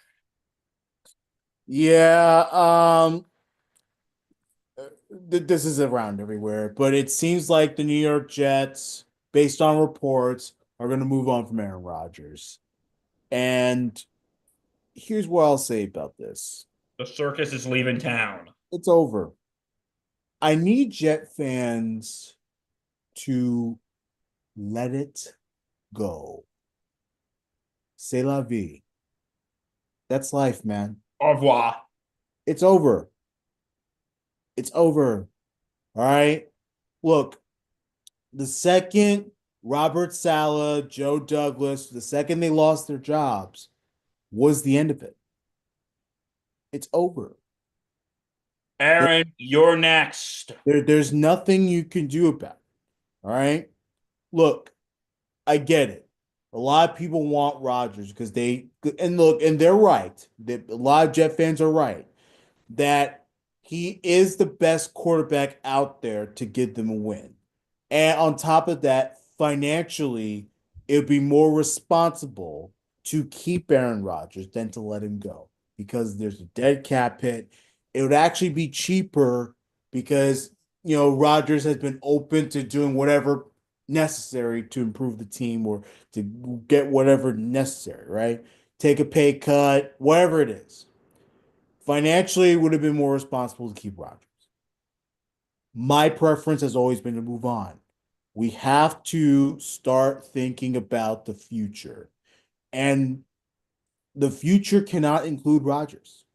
Yeah. This is around everywhere, but it seems like the New York Jets, based on reports, are going to move on from Aaron Rodgers. And here's what I'll say about this. The circus is leaving town. It's over. I need Jet fans to let it go. C'est la vie. That's life, man. Au revoir. It's over. It's over. All right. Look, the second Robert Saleh, Joe Douglas, the second they lost their jobs was the end of it. It's over. There, Aaron, you're next. there's nothing you can do about it. All right. Look, I get it. A lot of people want Rodgers because and look, and they're right. A lot of Jet fans are right that he is the best quarterback out there to get them a win. And on top of that, financially, it would be more responsible to keep Aaron Rodgers than to let him go because there's a dead cap hit. It would actually be cheaper because, Rodgers has been open to doing whatever necessary to improve the team or to get whatever necessary, right? Take a pay cut, whatever it is. Financially, it would have been more responsible to keep Rodgers. My preference has always been to move on. We have to start thinking about the future. And the future cannot include Rodgers.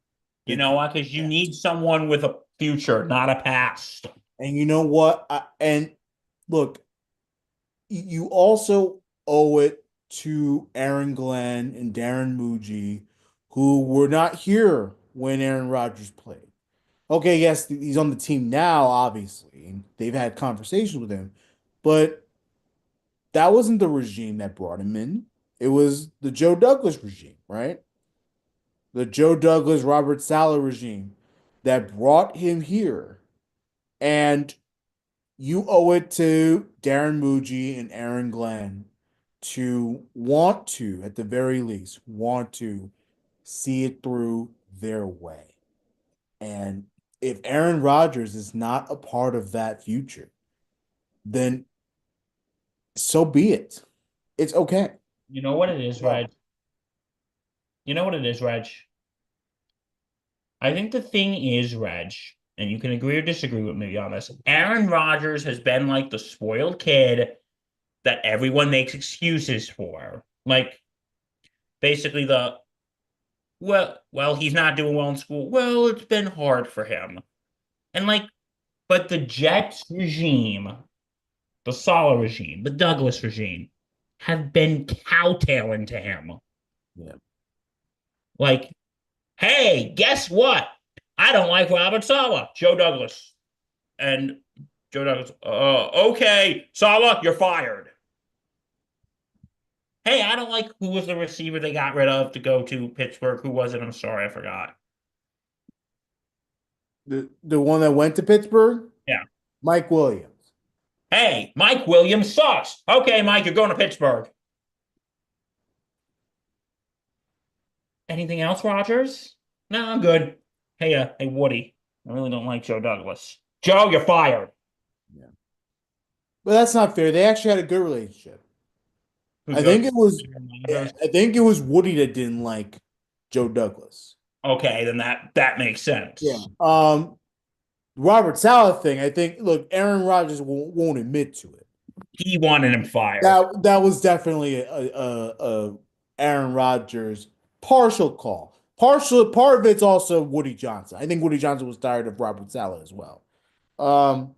You know what? Because you need someone with a future, not a past. And you know what? And look, you also owe it to Aaron Glenn and Darren Muji, who were not here when Aaron Rodgers played. Okay, yes, he's on the team now, obviously. And they've had conversations with him, but that wasn't the regime that brought him in. It was the Joe Douglas regime, right? The Joe Douglas, Robert Saleh regime that brought him here. And you owe it to Darren Muji and Aaron Glenn to want to, at the very least, want to see it through their way. And if Aaron Rodgers is not a part of that future, then so be it. It's okay. You know what it is, Yeah. Reg? You know what it is, Reg? I think the thing is, Reg, and you can agree or disagree with me on this. Aaron Rodgers has been like the spoiled kid that everyone makes excuses for. Like basically he's not doing well in school. Well, it's been hard for him. And but the Jets regime, the Sala regime, the Douglas regime, have been kowtowing to him. Yeah. Like, hey, guess what? I don't like Robert Sala, Joe Douglas. And Joe Douglas, okay, Sala, you're fired. Hey, I don't like who was the receiver they got rid of to go to Pittsburgh. Who was it? I'm sorry, I forgot. The one that went to Pittsburgh, Yeah. Mike Williams. Hey, Mike Williams sucks. Okay, Mike, you're going to Pittsburgh. Anything else, Rodgers? No, I'm good. Hey, Woody. I really don't like Joe Douglas. Joe, you're fired. Yeah. But that's not fair. They actually had a good relationship. Who I Joe think it was Rodgers? I think it was Woody that didn't like Joe Douglas. Okay, then that makes Yeah. sense. Robert Saleh thing, I think, look, Aaron Rodgers won't admit to it. He wanted him fired. That was definitely a Aaron Rodgers partial call. Part of it's also Woody Johnson. I think Woody Johnson was tired of Robert Saleh as well. Um,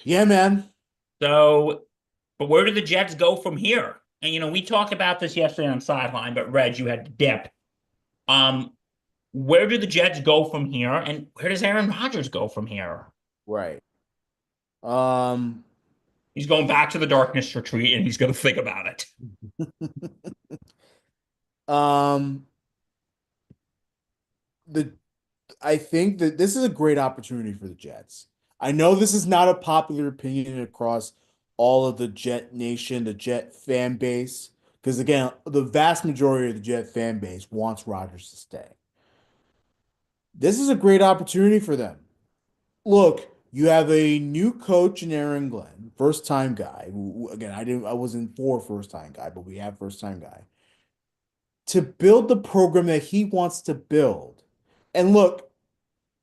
yeah, man. So, but where do the Jets go from here? And we talked about this yesterday on Sideline, but Reg, you had to dip. Um, where do the Jets go from here, and where does Aaron Rodgers go from here? Right. Um, He's going back to the darkness retreat, and he's going to think about it. um, the I think that this is a great opportunity for the Jets. I know this is not a popular opinion across all of the Jet Nation, the Jet fan base, because again, the vast majority of the Jet fan base wants Rodgers to stay. This is a great opportunity for them. Look, you have a new coach in Aaron Glenn, first time guy. Again, I wasn't for first time guy, but we have first time guy to build the program that he wants to build. And look,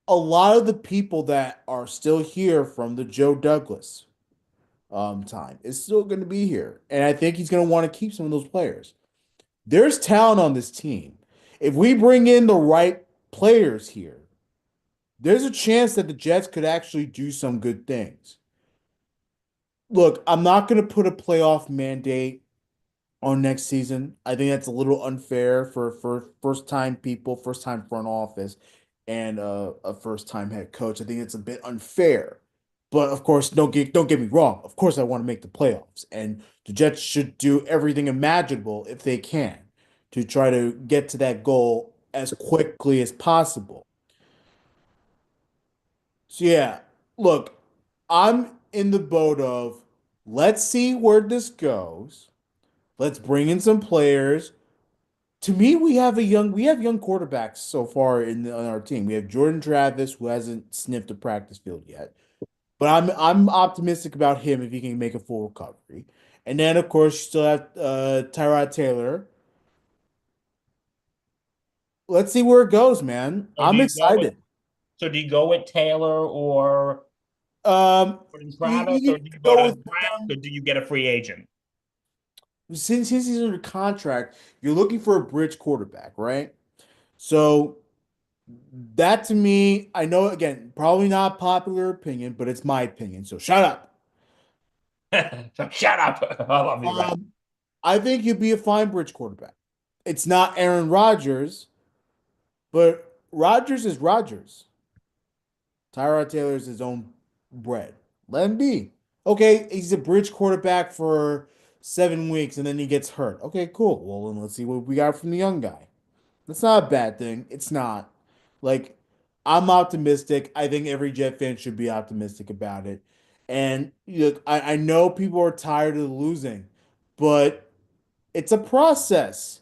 a lot of the people that are still here from the Joe Douglas time is still going to be here. And I think he's going to want to keep some of those players. There's talent on this team. If we bring in the right players here, there's a chance that the Jets could actually do some good things. Look, I'm not going to put a playoff mandate on next season. I think that's a little unfair for first time people, first time front office, and a first time head coach. I think it's a bit unfair. But of course, don't get me wrong. Of course, I want to make the playoffs, and the Jets should do everything imaginable if they can to try to get to that goal as quickly as possible. So yeah, look, I'm in the boat of let's see where this goes. Let's bring in some players. To me, we have young quarterbacks so far on our team. We have Jordan Travis, who hasn't sniffed a practice field yet, but I'm optimistic about him if he can make a full recovery. And then of course you still have Tyrod Taylor. Let's see where it goes, man. So do I'm you go with excited. so do you go with Taylor or Um, Jordan you Travis, or can do you go go to with Browns, or do you get a free agent? since he's under contract, you're looking for a bridge quarterback, right? So that to me, I know again, probably not popular opinion, but it's my opinion. So shut up. So shut up. I love you, Red. Um, I think he'd be a fine bridge quarterback. It's not Aaron Rodgers, but Rodgers is Rodgers. Tyrod Taylor is his own bread. Let him be. Okay, he's a bridge quarterback for 7 weeks and then he gets hurt. Okay, cool. Well, then let's see what we got from the young guy. That's not a bad thing. It's not. Like, I'm optimistic. I think every Jet fan should be optimistic about it. And look, I know people are tired of losing, but it's a process.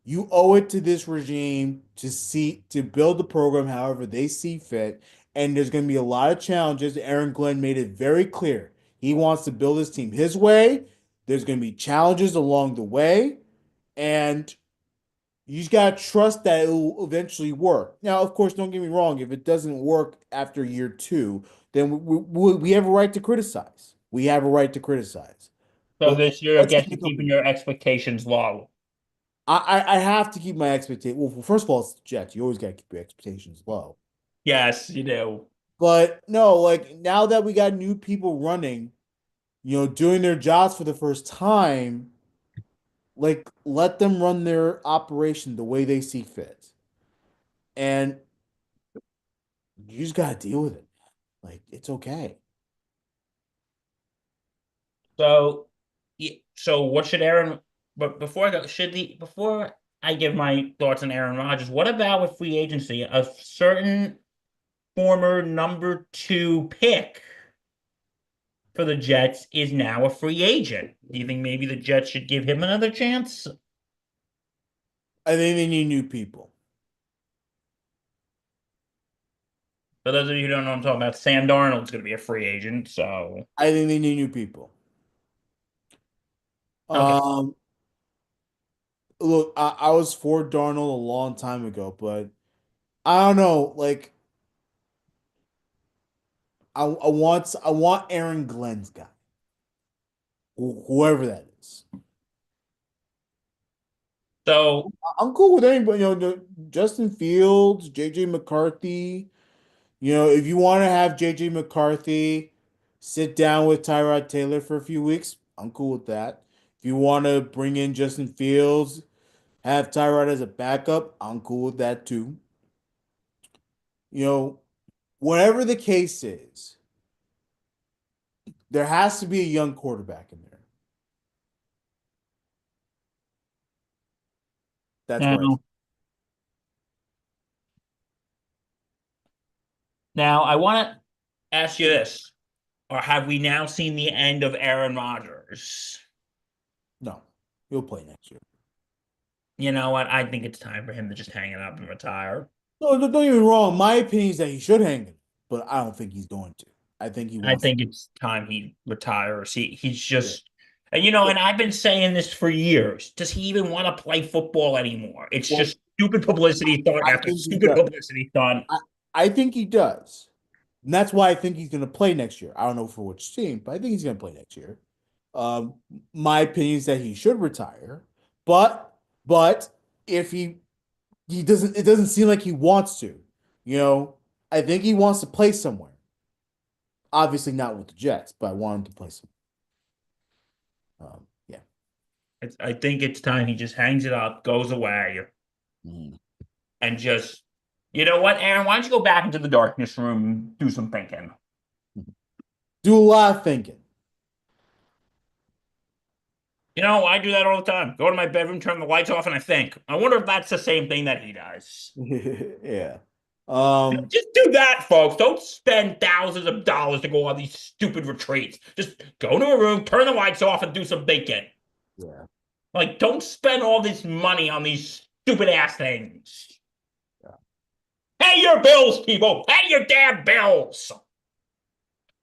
You owe it to this regime to build the program however they see fit. And there's going to be a lot of challenges. Aaron Glenn made it very clear. He wants to build his team his way. There's going to be challenges along the way. And you just gotta trust that it will eventually work. Now, of course, don't get me wrong. If it doesn't work after year two, then we have a right to criticize. We have a right to criticize. So But this year, I let's guess keep you're it keeping coming. your expectations low. I have to keep my expectations. Well, first of all, it's the Jets. You always gotta keep your expectations low. Yes, you do. But no, like now that we got new people running, doing their jobs for the first time, like let them run their operation the way they see fit. And you just gotta deal with it. Like it's okay. So, so what should Aaron? But before I go, should the before I give my thoughts on Aaron Rodgers, what about with free agency? A certain former number two pick for the Jets is now a free agent. Do you think maybe the Jets should give him another chance? I think they need new people. For those of you who don't know what I'm talking about, Sam Darnold's going to be a free agent. So, I think they need new people. okay. Um, Look, I was for Darnold a long time ago, but I don't know. Like, I want Aaron Glenn's guy, whoever that is. So, I'm cool with anybody. Justin Fields, JJ McCarthy. If you want to have JJ McCarthy sit down with Tyrod Taylor for a few weeks, I'm cool with that. If you want to bring in Justin Fields, have Tyrod as a backup, I'm cool with that too. You know, whatever the case is, there has to be a young quarterback in there. That's where I now, now I want to ask you this, or have we now seen the end of Aaron Rodgers? no, he'll play next year. You know what? I think it's time for him to just hang it up and retire. No, don't get me wrong. My opinion is that he should hang it, but I don't think he's going to. I think he I wants to. think it's time he retires. He's Yeah. just, and and I've been saying this for years. Does he even want to play football anymore? It's Well, just stupid publicity stunt I after think he stupid does. publicity stunt. I, I think he does. And that's why I think he's going to play next year. I don't know for which team, but I think he's going to play next year. Um, my opinion is that he should retire, but but if he doesn't, it doesn't seem like he wants to. You know, I think he wants to play somewhere. Obviously not with the Jets, but I want him to play some. Yeah. I think it's time he just hangs it up, goes away, Mhm. and just, you know what, Aaron? Why don't you go back into the darkness room and do some thinking? Do a lot of thinking. I do that all the time. Go to my bedroom, turn the lights off, and I think. I wonder if that's the same thing that he does. Yeah. Um, Just do that, folks. Don't spend thousands of dollars to go on these stupid retreats. Just go to a room, turn the lights off, and do some thinking. yeah. Like, don't spend all this money on these stupid ass things. Yeah. Pay your bills, people. Pay your damn bills.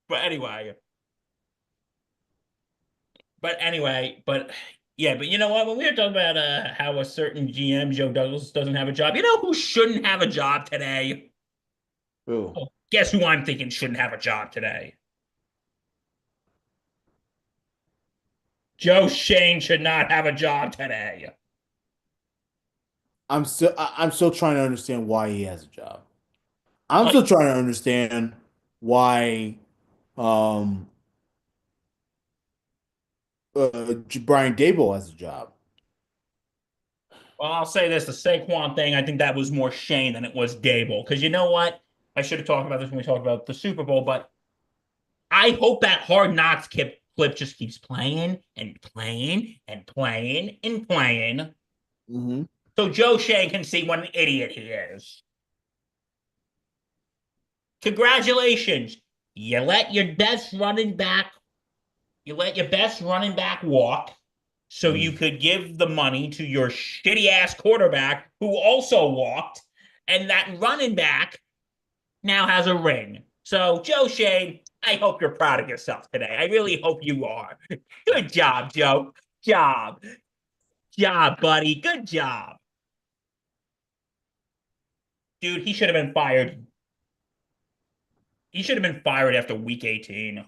But anyway, but yeah, but you know what? When we were talking about how a certain GM, Joe Douglas, doesn't have a job, you know who shouldn't have a job today? Ooh. Oh, guess who I'm thinking shouldn't have a job today? Joe Shane should not have a job today. I'm still trying to understand why he has a job. I'm Like, still trying to understand why um Brian Dable has a job. well, I'll say this: the Saquon thing, I think that was more Shane than it was Dable. Because you know what? I should have talked about this when we talked about the Super Bowl, but I hope that Hard Knocks clip just keeps playing and playing and playing and playing, Hmm. so Joe Shane can see what an idiot he is. Congratulations. You let your best running back, you let your best running back walk so you could give the money to your shitty ass quarterback who also walked, and that running back now has a ring. So, Joe Shane, I hope you're proud of yourself today. I really hope you are. Good job, Joe. Job. Job, buddy. Good job. Dude, he should have been fired. He should have been fired after week 18.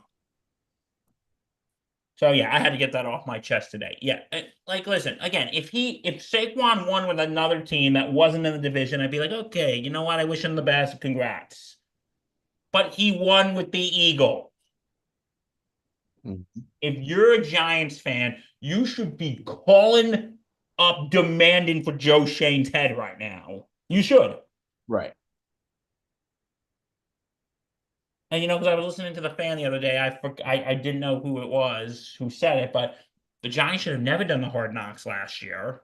So yeah, I had to get that off my chest today. Yeah, like listen, again, if Saquon won with another team that wasn't in the division, I'd be like, okay, you know what? I wish him the best. Congrats. But he won with the Eagle. Hmm. If you're a Giants fan, you should be calling up demanding for Joe Shane's head right now. You should. Right. And because I was listening to the fan the other day, I didn't know who it was who said it, but the Giants should have never done the Hard Knocks last year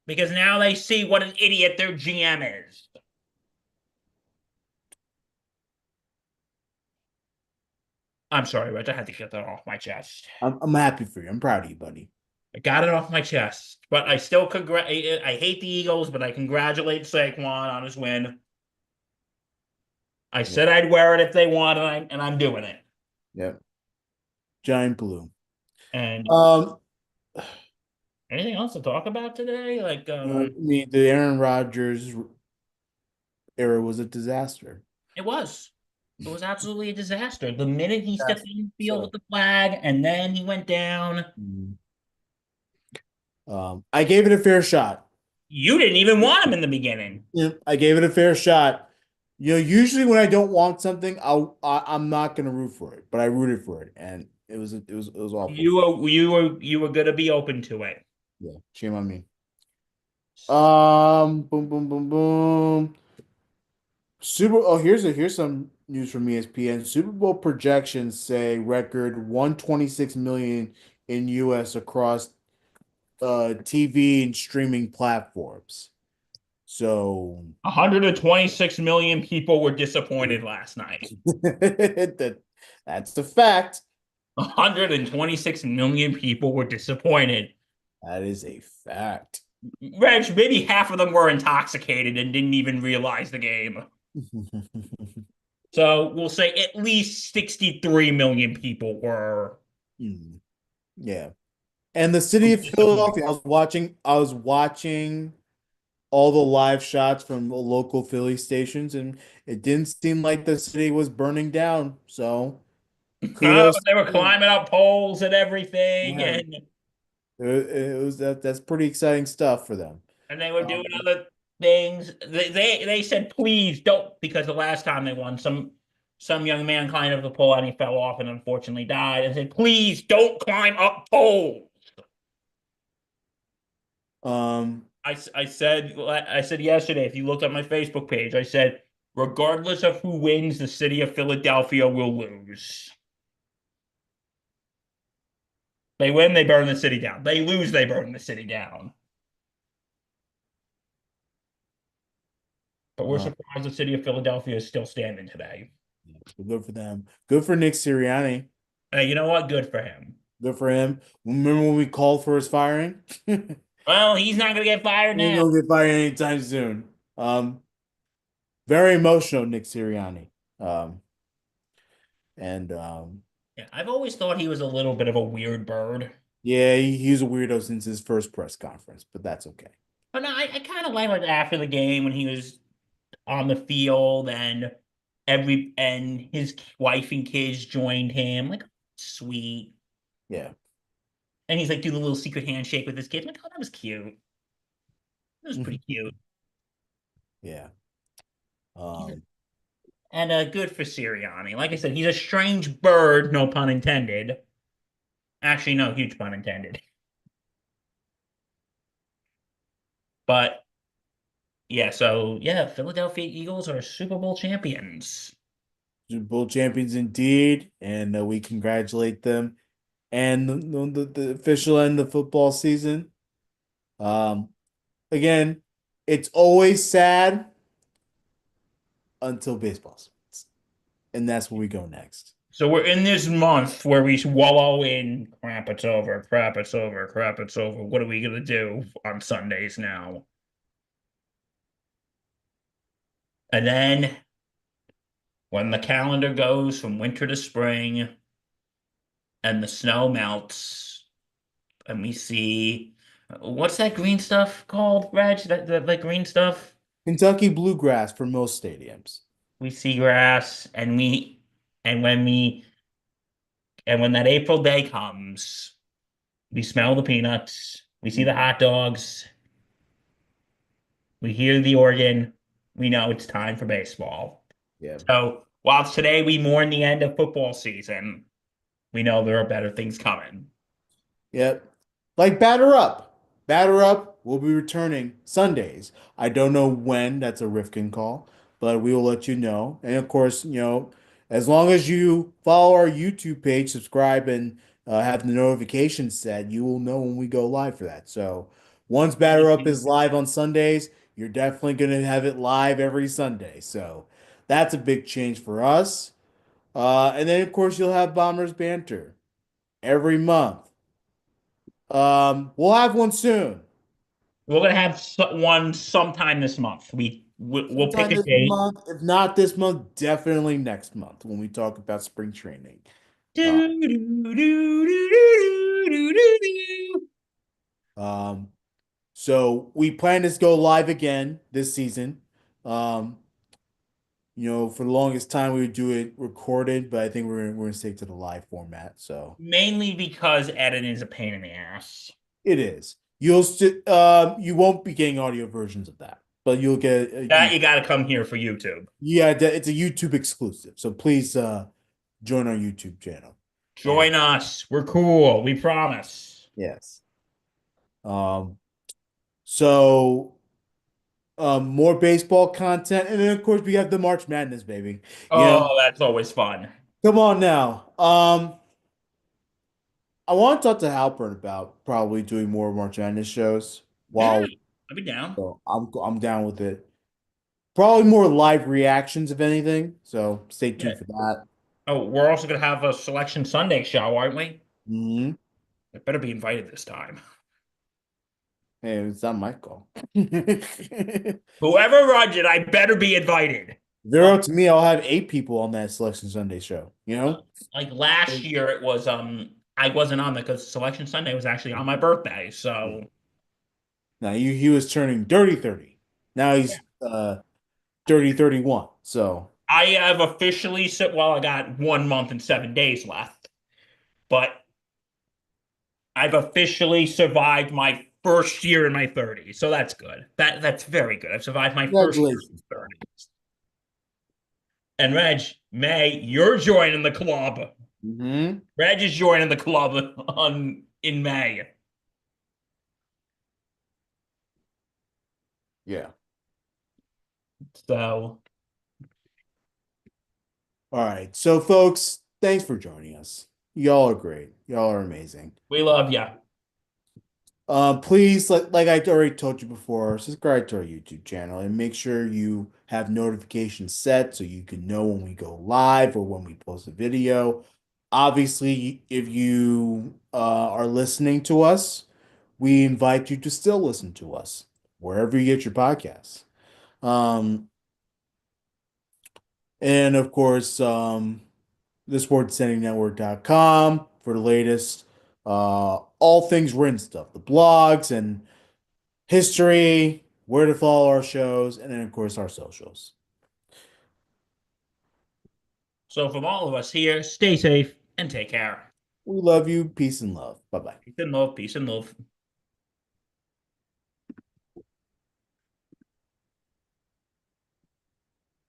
because now they see what an idiot their GM is. I'm sorry, Rich. I had to get that off my chest. I'm happy for you. I'm proud of you, buddy. I got it off my chest, but I still I hate the Eagles, but I congratulate Saquon on his win. I Yeah. said I'd wear it if they won, and I'm doing it. Yeah. Giant blue. And Um, anything else to talk about today? Like, I mean, the Aaron Rodgers era was a disaster. it was absolutely a disaster. The minute he stepped Yes. in the field with So, the flag, and then he went down. mm, I gave it a fair shot. You didn't even want him in the beginning. Yeah, I gave it a fair shot. Usually when I don't want something, I'm not gonna root for it, but I rooted for it, and it was awful. You were gonna be open to it. Yeah, shame on me. Boom, boom, boom, boom. Here's some news from ESPN. Super Bowl projections say record 126 million in US across TV and streaming platforms. So 126 million people were disappointed last night. that that's the fact. 126 million people were disappointed. That is a fact. Reg, maybe half of them were intoxicated and didn't even realize the game. So we'll say at least 63 million people were Mm, yeah. And the city of Philadelphia, disappointed. I was watching all the live shots from the local Philly stations, and it didn't seem like the city was burning down. So Oh, kudos to they were them. climbing up poles and everything, Yeah, and that's pretty exciting stuff for them. they were doing Um, other things. They said, please don't, because the last time they won, some young man climbed up the pole and he fell off and unfortunately died. And said, please don't climb up poles. um, I said yesterday, if you looked at my Facebook page, I said, regardless of who wins, the city of Philadelphia will lose. They win, they burn the city down. They lose, they burn the city down. But we're uh, surprised the city of Philadelphia is still standing today. good for them. Good for Nick Sirianni. Hey, you know what? Good for him. Good for him. Remember when we called for his firing? Well, he's not going to get fired He ain't now. gonna get fired anytime soon. Very emotional, Nick Sirianni. Um, and Yeah, I've always thought he was a little bit of a weird bird. yeah, he's a weirdo since his first press conference, but that's okay. But no, I kind of like after the game when he was on the field and his wife and kids joined him. Like, sweet. Yeah. And he's like doing a little secret handshake with his kids. I'm like, oh, that was cute. It was pretty cute. Yeah. He's Um, and good for Sirianni. Like I said, he's a strange bird, no pun intended. Actually, no, huge pun intended. But yeah, so yeah, Philadelphia Eagles are Super Bowl champions. Super Bowl champions indeed, and we congratulate them and the official end of football season. Um, Again, it's always sad until baseball starts, and that's where we go next. So we're in this month where we wallow in crap, it's over, crap, it's over, crap, it's over. What are we gonna do on Sundays now? And then when the calendar goes from winter to spring and the snow melts and we see what's that green stuff called, Reg? That green stuff? Kentucky bluegrass for most stadiums. We see grass and when that April day comes, we smell the peanuts, we see the Mhm. hot dogs, we hear the organ, we know it's time for baseball. Yeah. So while today we mourn the end of football season, we know there are better things coming. Yep. Like batter up. Batter up will be returning Sundays. I don't know when, that's a Rifkin call, but we will let you know. And of course, as long as you follow our YouTube page, subscribe, and have the notifications set, you will know when we go live for that. So once Batter Up is live on Sundays, you're definitely going to have it live every Sunday. So that's a big change for us. And then, of course, you'll have Bombers Banter every month. We'll have one soon. We're gonna have one sometime this month. We'll pick Sometime a this date. month. If not this month, definitely next month when we talk about spring training. Do, Uh, do, do, do, do, do, do. um, so we plan to go live again this season. Um, for the longest time we would do it recorded, but I think we're gonna stick to the live format. So Mainly because editing is a pain in the ass. it is. You won't be getting audio versions of that, but you'll get That you got to come here for YouTube. yeah, it's a YouTube exclusive. So please join our YouTube channel. And Join us. We're cool. We promise. yes. Um, so more baseball content, and then of course we have the March Madness, baby. Oh, that's always fun. Come on now. I want to talk to Halpern about probably doing more March Madness shows. Yeah, While I'll be down. so I'm down with it. Probably more live reactions, if anything. So stay Yeah. tuned for that. Oh, we're also gonna have a Selection Sunday show, aren't we? Hmm. I better be invited this time. Hey, it's not my call. Whoever runs it, I better be invited. Zero to me, I'll have 8 people on that Selection Sunday show. Like last year, it was I wasn't on there because Selection Sunday was actually on my birthday. So Now he was turning dirty 30. Now yeah. he's dirty 31. So I have officially said, well, I got 1 month and 7 days left, but I've officially survived my first year in my 30s. So that's good. That's very good. I've survived my first year in congratulations. my 30s. And Reg, May, you're joining the club. Hmm. Reg is joining the club in May. Yeah. So All right. So folks, thanks for joining us. Y'all are great. Y'all are amazing. we love you. Please, like I already told you before, subscribe to our YouTube channel and make sure you have notifications set so you can know when we go live or when we post a video. Obviously, if you are listening to us, we invite you to still listen to us wherever you get your podcasts. Um, and of course, the sportssettingnetwork.com for the latest all things written stuff, the blogs and history, where to follow our shows, and then of course our socials. So from all of us here, stay safe and take care. We love you. Peace and love. Bye bye. Peace and love. Peace and love.